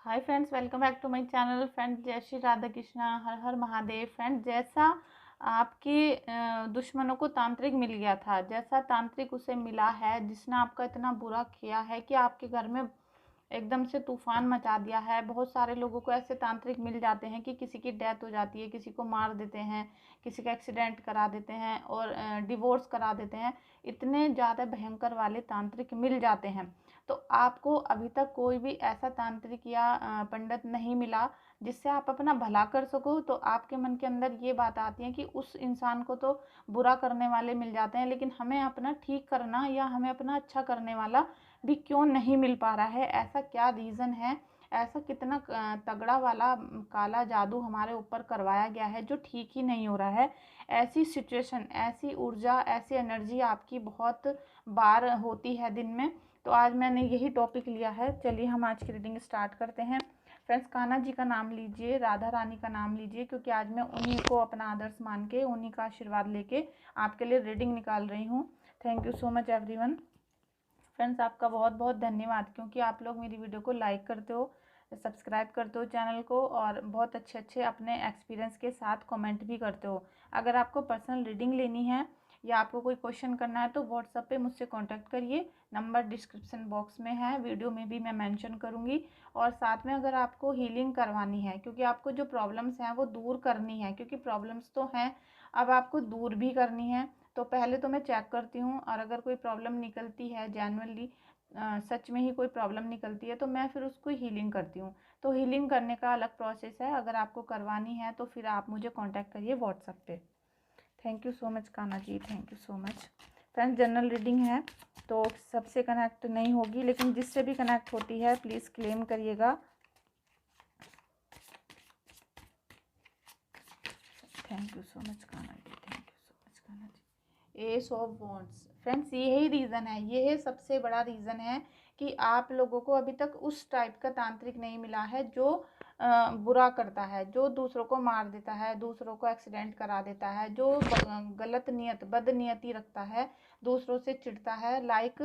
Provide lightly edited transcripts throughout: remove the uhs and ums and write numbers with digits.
Hi friends, welcome back to my channel. Friends, जय श्री राधा कृष्णा, हर हर महादेव। फ्रेंड्स, जैसा आपके दुश्मनों को तांत्रिक मिल गया था, जैसा तांत्रिक उसे मिला है जिसने आपका इतना बुरा किया है कि आपके घर में एकदम से तूफान मचा दिया है। बहुत सारे लोगों को ऐसे तांत्रिक मिल जाते हैं कि किसी की डेथ हो जाती है, किसी को मार देते हैं, किसी का एक्सीडेंट करा देते हैं और डिवोर्स करा देते हैं। इतने ज़्यादा भयंकर वाले तांत्रिक मिल जाते हैं। तो आपको अभी तक कोई भी ऐसा तांत्रिक या पंडित नहीं मिला जिससे आप अपना भला कर सको। तो आपके मन के अंदर ये बात आती है कि उस इंसान को तो बुरा करने वाले मिल जाते हैं, लेकिन हमें अपना ठीक करना या हमें अपना अच्छा करने वाला भी क्यों नहीं मिल पा रहा है। ऐसा क्या रीज़न है, ऐसा कितना तगड़ा वाला काला जादू हमारे ऊपर करवाया गया है जो ठीक ही नहीं हो रहा है। ऐसी सिचुएशन, ऐसी ऊर्जा, ऐसी एनर्जी आपकी बहुत बार होती है दिन में। तो आज मैंने यही टॉपिक लिया है। चलिए हम आज की रीडिंग स्टार्ट करते हैं। फ्रेंड्स, कान्हा जी का नाम लीजिए, राधा रानी का नाम लीजिए, क्योंकि आज मैं उन्हीं को अपना आदर्श मान के, उन्हीं का आशीर्वाद लेके आपके लिए रीडिंग निकाल रही हूँ। Thank you so much everyone. Friends, आपका बहुत बहुत धन्यवाद, क्योंकि आप लोग मेरी वीडियो को लाइक करते हो, सब्सक्राइब करते हो चैनल को, और बहुत अच्छे अच्छे अपने एक्सपीरियंस के साथ कमेंट भी करते हो। अगर आपको पर्सनल रीडिंग लेनी है या आपको कोई क्वेश्चन करना है तो व्हाट्सएप पे मुझसे कांटेक्ट करिए। नंबर डिस्क्रिप्शन बॉक्स में है, वीडियो में भी मैं मेंशन करूँगी। और साथ में अगर आपको हीलिंग करवानी है, क्योंकि आपको जो प्रॉब्लम्स हैं वो दूर करनी है, क्योंकि प्रॉब्लम्स तो हैं, अब आपको दूर भी करनी है। तो पहले तो मैं चेक करती हूँ, और अगर कोई प्रॉब्लम निकलती है जेन्युइनली, सच में ही कोई प्रॉब्लम निकलती है, तो मैं फिर उसको हीलिंग करती हूँ। तो हीलिंग करने का अलग प्रोसेस है। अगर आपको करवानी है तो फिर आप मुझे कांटेक्ट करिए व्हाट्सएप पे। Thank you so much Kanha ji, thank you so much. Friends, general reading है तो सबसे कनेक्ट नहीं होगी, लेकिन जिससे भी कनेक्ट होती है प्लीज़ क्लेम करिएगा। Thank you so much Kanha ji, thank you so much Kanha ji. Ace of wands. Friends, यही रीज़न है, यही सबसे बड़ा रीज़न है कि आप लोगों को अभी तक उस टाइप का तांत्रिक नहीं मिला है जो बुरा करता है, जो दूसरों को मार देता है, दूसरों को एक्सीडेंट करा देता है, जो गलत नियत, बदनियति रखता है, दूसरों से चिढ़ता है। लाइक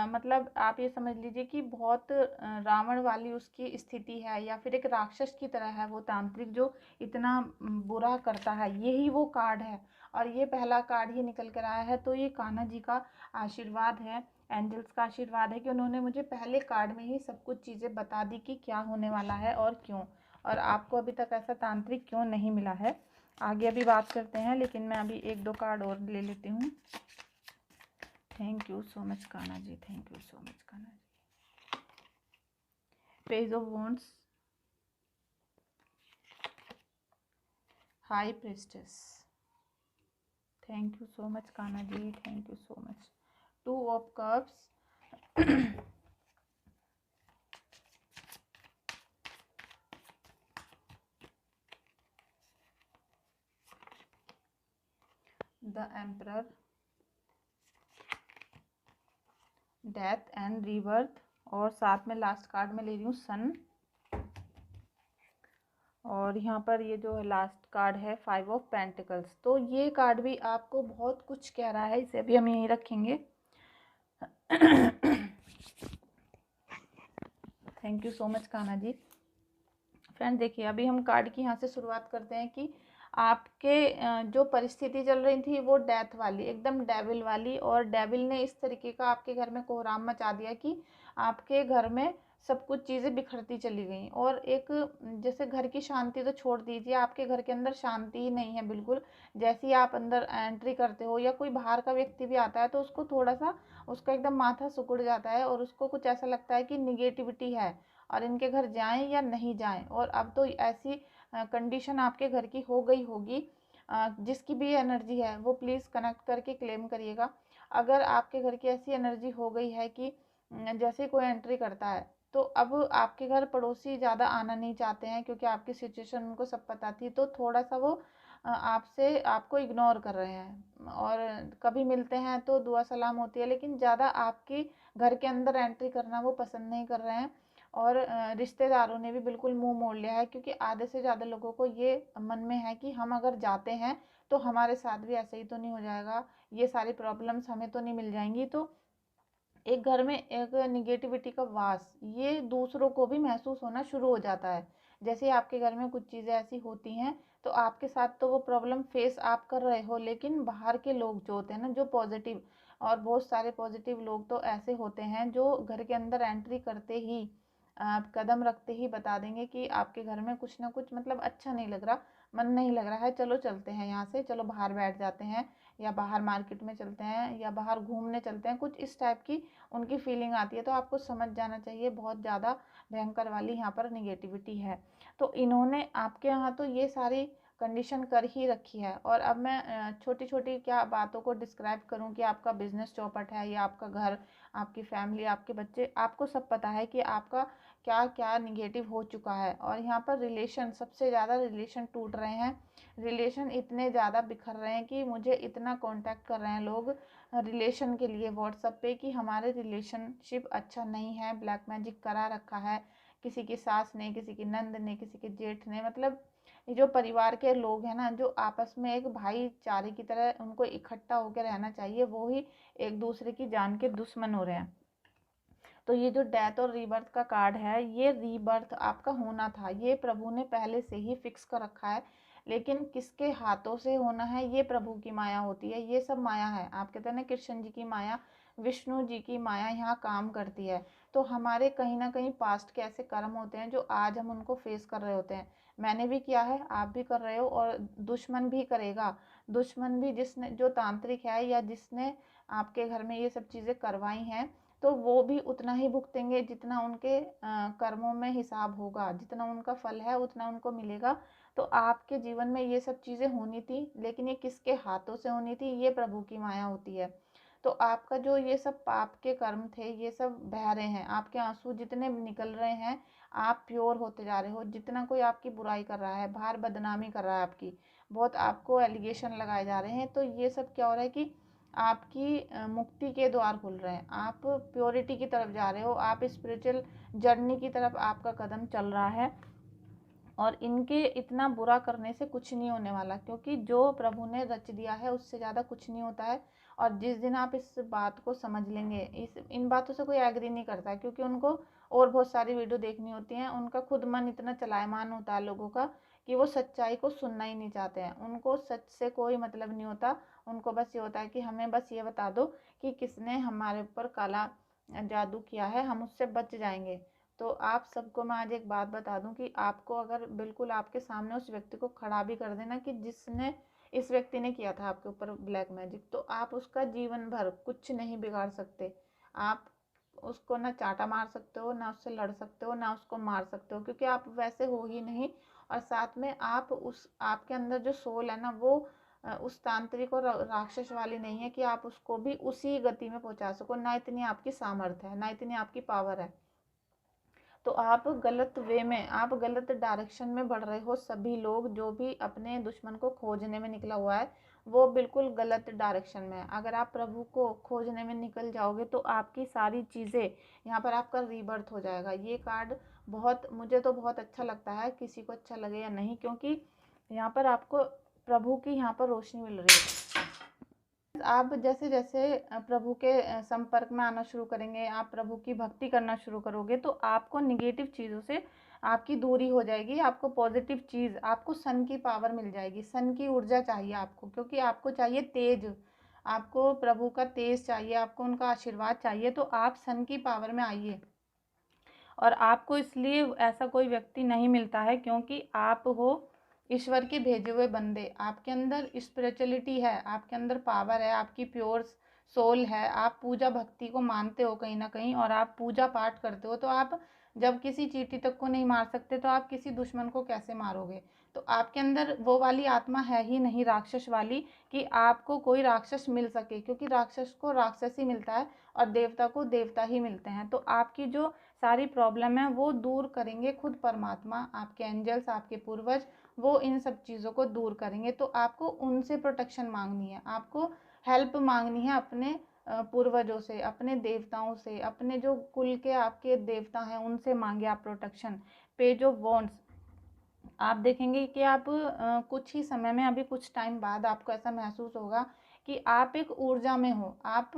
मतलब आप ये समझ लीजिए कि बहुत रावण वाली उसकी स्थिति है, या फिर एक राक्षस की तरह है वो तांत्रिक जो इतना बुरा करता है। यही वो कार्ड है, और ये पहला कार्ड ही निकल कर आया है। तो ये कान्हा जी का आशीर्वाद है, एंजल्स का आशीर्वाद है कि उन्होंने मुझे पहले कार्ड में ही सब कुछ चीज़ें बता दी कि क्या होने वाला है और क्यों, और आपको अभी तक ऐसा तांत्रिक क्यों नहीं मिला है। आगे अभी बात करते हैं, लेकिन मैं अभी एक दो कार्ड और ले लेती हूँ। Thank you so much Kanha ji, thank you so much Kanha ji. Page of wands, high priestess. Thank you so much Kanha ji, thank you so much. Two of cups, the emperor, death and rebirth, और साथ में लास्ट कार्ड में ले रही हूँ सन। और यहाँ पर ये जो लास्ट कार्ड है 5 ऑफ पेंटिकल्स। तो ये कार्ड भी आपको बहुत कुछ कह रहा है, इसे अभी हम यहीं रखेंगे। Thank you so much Kanha ji. Friend, देखिए अभी हम कार्ड की यहाँ से शुरुआत करते हैं कि आपके जो परिस्थिति चल रही थी वो डेथ वाली, एकदम डेविल वाली, और डेविल ने इस तरीके का आपके घर में कोहराम मचा दिया कि आपके घर में सब कुछ चीज़ें बिखरती चली गई। और एक जैसे घर की शांति तो छोड़ दीजिए, आपके घर के अंदर शांति ही नहीं है बिल्कुल। जैसे ही आप अंदर एंट्री करते हो या कोई बाहर का व्यक्ति भी आता है तो उसको थोड़ा सा, उसका एकदम माथा सिकुड़ जाता है, और उसको कुछ ऐसा लगता है कि निगेटिविटी है और इनके घर जाएं या नहीं जाएं। और अब तो ऐसी कंडीशन आपके घर की हो गई होगी। जिसकी भी एनर्जी है वो प्लीज़ कनेक्ट करके क्लेम करिएगा। अगर आपके घर की ऐसी एनर्जी हो गई है कि जैसे कोई एंट्री करता है तो अब आपके घर पड़ोसी ज़्यादा आना नहीं चाहते हैं, क्योंकि आपकी सिचुएशन उनको सब पता थी, तो थोड़ा सा वो आपसे, आपको इग्नोर कर रहे हैं। और कभी मिलते हैं तो दुआ सलाम होती है, लेकिन ज़्यादा आपकी घर के अंदर एंट्री करना वो पसंद नहीं कर रहे हैं। और रिश्तेदारों ने भी बिल्कुल मुंह मोड़ लिया है, क्योंकि आधे से ज़्यादा लोगों को ये मन में है कि हम अगर जाते हैं तो हमारे साथ भी ऐसे ही तो नहीं हो जाएगा, ये सारी प्रॉब्लम्स हमें तो नहीं मिल जाएंगी। तो एक घर में एक निगेटिविटी का वास ये दूसरों को भी महसूस होना शुरू हो जाता है। जैसे आपके घर में कुछ चीज़ें ऐसी होती हैं तो आपके साथ तो वो प्रॉब्लम फेस आप कर रहे हो, लेकिन बाहर के लोग जो होते हैं ना, जो पॉजिटिव, और बहुत सारे पॉजिटिव लोग तो ऐसे होते हैं जो घर के अंदर एंट्री करते ही, आप कदम रखते ही बता देंगे कि आपके घर में कुछ ना कुछ मतलब अच्छा नहीं लग रहा, मन नहीं लग रहा है, चलो चलते हैं यहाँ से, चलो बाहर बैठ जाते हैं, या बाहर मार्केट में चलते हैं, या बाहर घूमने चलते हैं, कुछ इस टाइप की उनकी फीलिंग आती है। तो आपको समझ जाना चाहिए बहुत ज़्यादा भयंकर वाली यहाँ पर निगेटिविटी है। तो इन्होंने आपके यहाँ तो ये सारी कंडीशन कर ही रखी है। और अब मैं छोटी छोटी क्या बातों को डिस्क्राइब करूँ कि आपका बिजनेस चौपट है, या आपका घर, आपकी फैमिली, आपके बच्चे, आपको सब पता है कि आपका क्या क्या निगेटिव हो चुका है। और यहाँ पर रिलेशन, सबसे ज़्यादा रिलेशन टूट रहे हैं, रिलेशन इतने ज़्यादा बिखर रहे हैं कि मुझे इतना कांटेक्ट कर रहे हैं लोग रिलेशन के लिए व्हाट्सएप पे कि हमारे रिलेशनशिप अच्छा नहीं है, ब्लैक मैजिक करा रखा है किसी की सास ने, किसी की नंद ने, किसी के जेठ ने, मतलब ये जो परिवार के लोग हैं ना, जो आपस में एक भाईचारे की तरह उनको इकट्ठा होकर रहना चाहिए, वो ही एक दूसरे की जान के दुश्मन हो रहे हैं। तो ये जो डेथ और रीबर्थ का कार्ड है, ये रीबर्थ आपका होना था, ये प्रभु ने पहले से ही फिक्स कर रखा है, लेकिन किसके हाथों से होना है ये प्रभु की माया होती है। ये सब माया है, आप कहते हैं ना कृष्ण जी की माया, विष्णु जी की माया यहाँ काम करती है। तो हमारे कहीं ना कहीं पास्ट के ऐसे कर्म होते हैं जो आज हम उनको फेस कर रहे होते हैं। मैंने भी किया है, आप भी कर रहे हो, और दुश्मन भी करेगा। दुश्मन भी, जिसने, जो तांत्रिक है या जिसने आपके घर में ये सब चीज़ें करवाई हैं, तो वो भी उतना ही भुगतेंगे जितना उनके कर्मों में हिसाब होगा, जितना उनका फल है उतना उनको मिलेगा। तो आपके जीवन में ये सब चीज़ें होनी थी, लेकिन ये किसके हाथों से होनी थी, ये प्रभु की माया होती है। तो आपका जो ये सब पाप के कर्म थे, ये सब बह रहे हैं, आपके आंसू जितने निकल रहे हैं, आप प्योर होते जा रहे हो। जितना कोई आपकी बुराई कर रहा है, बाहर बदनामी कर रहा है आपकी, बहुत आपको एलिगेशन लगाए जा रहे हैं, तो ये सब क्या हो रहा है कि आपकी मुक्ति के द्वार खुल रहे हैं, आप प्योरिटी की तरफ जा रहे हो, आप स्पिरिचुअल जर्नी की तरफ आपका कदम चल रहा है। और इनके इतना बुरा करने से कुछ नहीं होने वाला, क्योंकि जो प्रभु ने रच दिया है उससे ज़्यादा कुछ नहीं होता है। और जिस दिन आप इस बात को समझ लेंगे, इन बातों से कोई एग्री नहीं करता, क्योंकि उनको और बहुत सारी वीडियो देखनी होती हैं, उनका खुद मन इतना चलायमान होता है लोगों का कि वो सच्चाई को सुनना ही नहीं चाहते हैं, उनको सच से कोई मतलब नहीं होता। उनको बस ये होता है कि हमें बस ये बता दो कि किसने हमारे ऊपर काला जादू किया है, हम उससे बच जाएंगे। तो आप सबको मैं आज एक बात बता दूं कि आपको अगर बिल्कुल आपके सामने उस व्यक्ति को खड़ा भी कर देना कि जिसने, इस व्यक्ति ने किया था आपके ऊपर ब्लैक मैजिक, तो आप उसका जीवन भर कुछ नहीं बिगाड़ सकते। आप उसको ना चाटा मार सकते हो, ना उससे लड़ सकते हो, ना उसको मार सकते हो, क्योंकि आप वैसे हो ही नहीं। और साथ में आप उस, आपके अंदर जो सोल है ना, वो उस तांत्रिक और राक्षस वाली नहीं है कि आप उसको भी उसी गति में पहुंचा सको, ना इतनी आपकी सामर्थ्य है, ना इतनी आपकी पावर है। तो आप गलत वे में, आप गलत डायरेक्शन में बढ़ रहे हो। सभी लोग जो भी अपने दुश्मन को खोजने में निकला हुआ है, वो बिल्कुल गलत डायरेक्शन में है। अगर आप प्रभु को खोजने में निकल जाओगे तो आपकी सारी चीज़ें, यहाँ पर आपका रीबर्थ हो जाएगा। ये कार्ड बहुत, मुझे तो बहुत अच्छा लगता है, किसी को अच्छा लगे या नहीं, क्योंकि यहाँ पर आपको प्रभु की यहाँ पर रोशनी मिल रही है। आप जैसे जैसे प्रभु के संपर्क में आना शुरू करेंगे, आप प्रभु की भक्ति करना शुरू करोगे, तो आपको निगेटिव चीज़ों से आपकी दूरी हो जाएगी। आपको पॉजिटिव चीज़, आपको सन की पावर मिल जाएगी, सन की ऊर्जा चाहिए आपको, क्योंकि आपको चाहिए तेज, आपको प्रभु का तेज चाहिए, आपको उनका आशीर्वाद चाहिए। तो आप सन की पावर में आइए। और आपको इसलिए ऐसा कोई व्यक्ति नहीं मिलता है क्योंकि आप हो ईश्वर के भेजे हुए बंदे। आपके अंदर स्पिरिचुअलिटी है, आपके अंदर पावर है, आपकी प्योर सोल है, आप पूजा भक्ति को मानते हो कहीं ना कहीं, और आप पूजा पाठ करते हो। तो आप जब किसी चींटी तक को नहीं मार सकते, तो आप किसी दुश्मन को कैसे मारोगे? तो आपके अंदर वो वाली आत्मा है ही नहीं, राक्षस वाली, कि आपको कोई राक्षस मिल सके, क्योंकि राक्षस को राक्षस ही मिलता है और देवता को देवता ही मिलते हैं। तो आपकी जो सारी प्रॉब्लम है वो दूर करेंगे खुद परमात्मा, आपके एंजल्स, आपके पूर्वज, वो इन सब चीज़ों को दूर करेंगे। तो आपको उनसे प्रोटेक्शन मांगनी है, आपको हेल्प मांगनी है अपने पूर्वजों से, अपने देवताओं से, अपने जो कुल के आपके देवता हैं उनसे मांगे आप प्रोटेक्शन। पेज ऑफ वॉन्ड्स, आप देखेंगे कि आप कुछ ही समय में, अभी कुछ टाइम बाद आपको ऐसा महसूस होगा कि आप एक ऊर्जा में हो, आप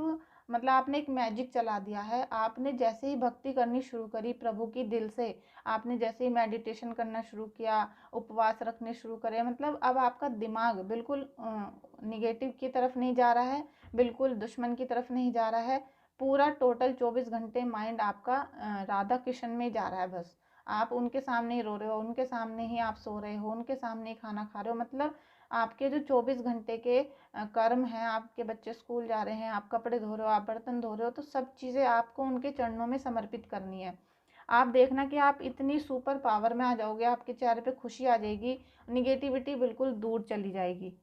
मतलब आपने एक मैजिक चला दिया है। आपने जैसे ही भक्ति करनी शुरू करी प्रभु की दिल से, आपने जैसे ही मेडिटेशन करना शुरू किया, उपवास रखने शुरू करे, मतलब अब आपका दिमाग बिल्कुल निगेटिव की तरफ नहीं जा रहा है, बिल्कुल दुश्मन की तरफ नहीं जा रहा है। पूरा टोटल 24 घंटे माइंड आपका राधा कृष्ण में जा रहा है। बस आप उनके सामने ही रो रहे हो, उनके सामने ही आप सो रहे हो, उनके सामने ही खाना खा रहे हो। मतलब आपके जो 24 घंटे के कर्म हैं, आपके बच्चे स्कूल जा रहे हैं, आप कपड़े धो रहे हो, आप बर्तन धो रहे हो, तो सब चीज़ें आपको उनके चरणों में समर्पित करनी है। आप देखना कि आप इतनी सुपर पावर में आ जाओगे, आपके चेहरे पे खुशी आ जाएगी, निगेटिविटी बिल्कुल दूर चली जाएगी।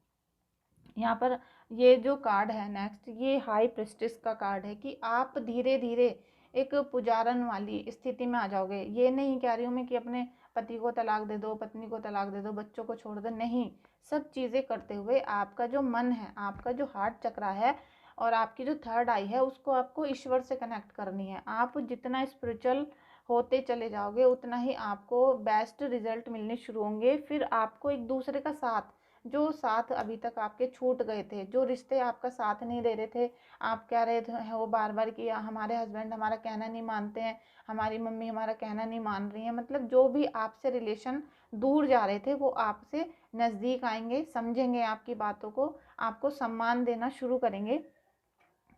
यहाँ पर ये जो कार्ड है नेक्स्ट, ये हाई प्रेस्टिस का कार्ड है कि आप धीरे धीरे एक पुजारन वाली स्थिति में आ जाओगे। ये नहीं कह रही हूँ मैं कि अपने पति को तलाक दे दो, पत्नी को तलाक दे दो, बच्चों को छोड़ दो, नहीं। सब चीज़ें करते हुए आपका जो मन है, आपका जो हार्ट चक्रा है और आपकी जो थर्ड आई है, उसको आपको ईश्वर से कनेक्ट करनी है। आप जितना स्पिरिचुअल होते चले जाओगे उतना ही आपको बेस्ट रिजल्ट मिलने शुरू होंगे। फिर आपको एक दूसरे का साथ, जो साथ अभी तक आपके छूट गए थे, जो रिश्ते आपका साथ नहीं दे रहे थे, आप कह रहे थे वो बार बार कि हमारे हस्बैंड हमारा कहना नहीं मानते हैं, हमारी मम्मी हमारा कहना नहीं मान रही है, मतलब जो भी आपसे रिलेशन दूर जा रहे थे वो आपसे नज़दीक आएंगे, समझेंगे आपकी बातों को, आपको सम्मान देना शुरू करेंगे।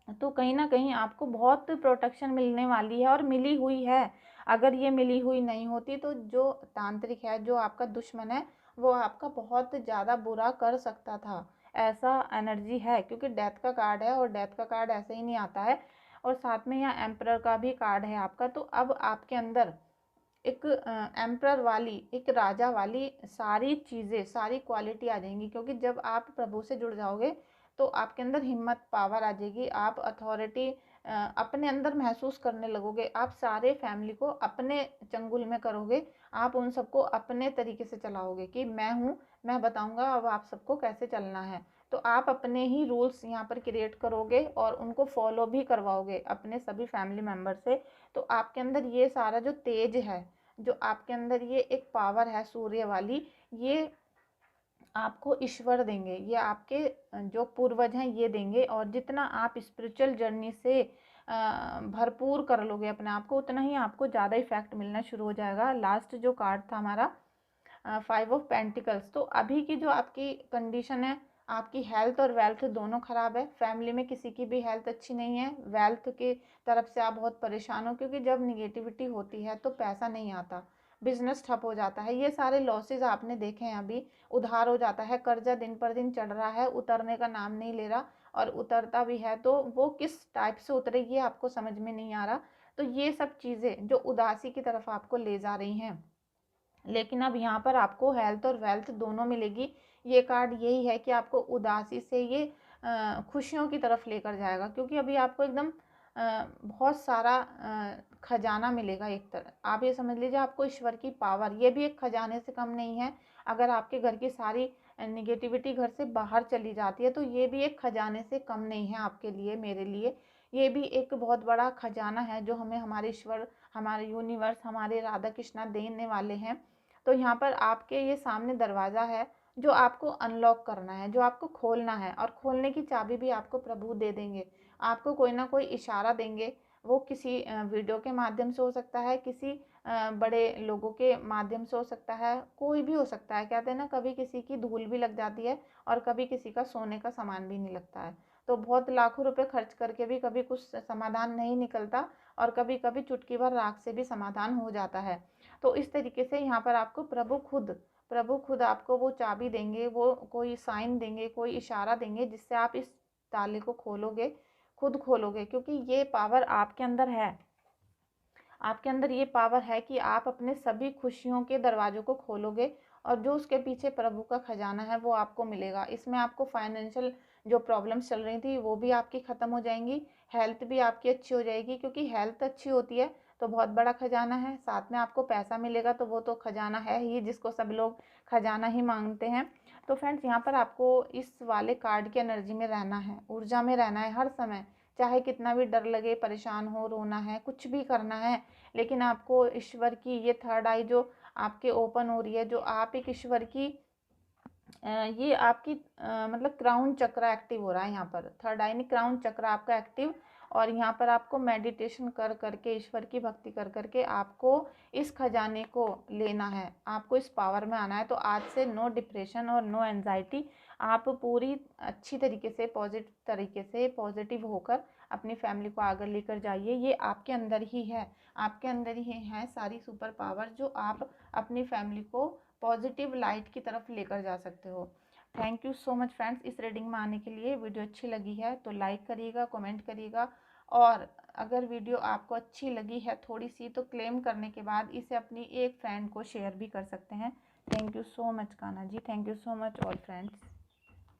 तो कहीं ना कहीं आपको बहुत प्रोटेक्शन मिलने वाली है और मिली हुई है। अगर ये मिली हुई नहीं होती तो जो तांत्रिक है, जो आपका दुश्मन है, वो आपका बहुत ज़्यादा बुरा कर सकता था। ऐसा एनर्जी है, क्योंकि डेथ का कार्ड है और डेथ का कार्ड ऐसे ही नहीं आता है। और साथ में यहाँ एम्परर का भी कार्ड है आपका। तो अब आपके अंदर एक एम्परर वाली, एक राजा वाली सारी चीज़ें, सारी क्वालिटी आ जाएंगी। क्योंकि जब आप प्रभु से जुड़ जाओगे तो आपके अंदर हिम्मत, पावर आ जाएगी, आप अथॉरिटी अपने अंदर महसूस करने लगोगे। आप सारे फैमिली को अपने चंगुल में करोगे, आप उन सबको अपने तरीके से चलाओगे कि मैं हूँ, मैं बताऊँगा अब आप सबको कैसे चलना है। तो आप अपने ही रूल्स यहाँ पर क्रिएट करोगे और उनको फॉलो भी करवाओगे अपने सभी फैमिली मेम्बर से। तो आपके अंदर ये सारा जो तेज है, जो आपके अंदर ये एक पावर है सूर्य वाली, ये आपको ईश्वर देंगे, ये आपके जो पूर्वज हैं ये देंगे। और जितना आप स्पिरिचुअल जर्नी से भरपूर कर लोगे अपने आप को, उतना ही आपको ज़्यादा इफेक्ट मिलना शुरू हो जाएगा। लास्ट जो कार्ड था हमारा 5 ऑफ पेंटिकल्स। तो अभी की जो आपकी कंडीशन है, आपकी हेल्थ और वेल्थ दोनों ख़राब है। फैमिली में किसी की भी हेल्थ अच्छी नहीं है, वेल्थ की तरफ से आप बहुत परेशान हो, क्योंकि जब निगेटिविटी होती है तो पैसा नहीं आता, बिजनेस ठप हो जाता है। ये सारे लॉसेज आपने देखे हैं, अभी उधार हो जाता है, कर्जा दिन पर दिन चढ़ रहा है, उतरने का नाम नहीं ले रहा, और उतरता भी है तो वो किस टाइप से उतरे ये आपको समझ में नहीं आ रहा। तो ये सब चीज़ें जो उदासी की तरफ आपको ले जा रही हैं, लेकिन अब यहाँ पर आपको हेल्थ और वेल्थ दोनों मिलेगी। ये कार्ड यही है कि आपको उदासी से ये खुशियों की तरफ लेकर जाएगा। क्योंकि अभी आपको एकदम बहुत सारा खजाना मिलेगा। एक तरह आप ये समझ लीजिए, आपको ईश्वर की पावर, ये भी एक खजाने से कम नहीं है। अगर आपके घर की सारी निगेटिविटी घर से बाहर चली जाती है तो ये भी एक खजाने से कम नहीं है आपके लिए, मेरे लिए। ये भी एक बहुत बड़ा खजाना है जो हमें हमारे ईश्वर, हमारे यूनिवर्स, हमारे राधा कृष्णा देने वाले हैं। तो यहाँ पर आपके ये सामने दरवाज़ा है जो आपको अनलॉक करना है, जो आपको खोलना है, और खोलने की चाबी भी आपको प्रभु दे देंगे। आपको कोई ना कोई इशारा देंगे, वो किसी वीडियो के माध्यम से हो सकता है, किसी बड़े लोगों के माध्यम से हो सकता है, कोई भी हो सकता है। कहते हैं ना, कभी किसी की धूल भी लग जाती है और कभी किसी का सोने का सामान भी नहीं लगता है। तो बहुत लाखों रुपए खर्च करके भी कभी कुछ समाधान नहीं निकलता, और कभी कभी चुटकी भर राख से भी समाधान हो जाता है। तो इस तरीके से यहाँ पर आपको प्रभु खुद आपको वो चाबी देंगे, वो कोई साइन देंगे, कोई इशारा देंगे, जिससे आप इस ताले को खोलोगे, खुद खोलोगे। क्योंकि ये पावर आपके अंदर है, आपके अंदर ये पावर है कि आप अपने सभी खुशियों के दरवाजों को खोलोगे, और जो उसके पीछे प्रभु का खजाना है वो आपको मिलेगा। इसमें आपको फाइनेंशियल जो प्रॉब्लम्स चल रही थी वो भी आपकी ख़त्म हो जाएंगी, हेल्थ भी आपकी अच्छी हो जाएगी। क्योंकि हेल्थ अच्छी होती है तो बहुत बड़ा खजाना है, साथ में आपको पैसा मिलेगा तो वो तो खजाना है ही, जिसको सब लोग खजाना ही मांगते हैं। तो फ्रेंड्स, यहाँ पर आपको इस वाले कार्ड की एनर्जी में रहना है, ऊर्जा में रहना है हर समय। चाहे कितना भी डर लगे, परेशान हो, रोना है, कुछ भी करना है, लेकिन आपको ईश्वर की ये थर्ड आई जो आपके ओपन हो रही है, जो आप एक ईश्वर की ये आपकी मतलब क्राउन चक्र एक्टिव हो रहा है। यहाँ पर थर्ड आई में क्राउन चक्र आपका एक्टिव, और यहाँ पर आपको मेडिटेशन कर करके, ईश्वर की भक्ति कर करके आपको इस खजाने को लेना है, आपको इस पावर में आना है। तो आज से नो डिप्रेशन और नो एंजाइटी, आप पूरी अच्छी तरीके से पॉजिटिव होकर अपनी फैमिली को आगे लेकर जाइए। ये आपके अंदर ही है, आपके अंदर ही है सारी सुपर पावर, जो आप अपनी फैमिली को पॉजिटिव लाइट की तरफ लेकर जा सकते हो। Thank you so much friends इस रीडिंग में आने के लिए। वीडियो अच्छी लगी है तो लाइक करिएगा, कमेंट करिएगा, और अगर वीडियो आपको अच्छी लगी है थोड़ी सी, तो क्लेम करने के बाद इसे अपनी एक फ्रेंड को शेयर भी कर सकते हैं। Thank you so much Kanha ji, thank you so much all friends.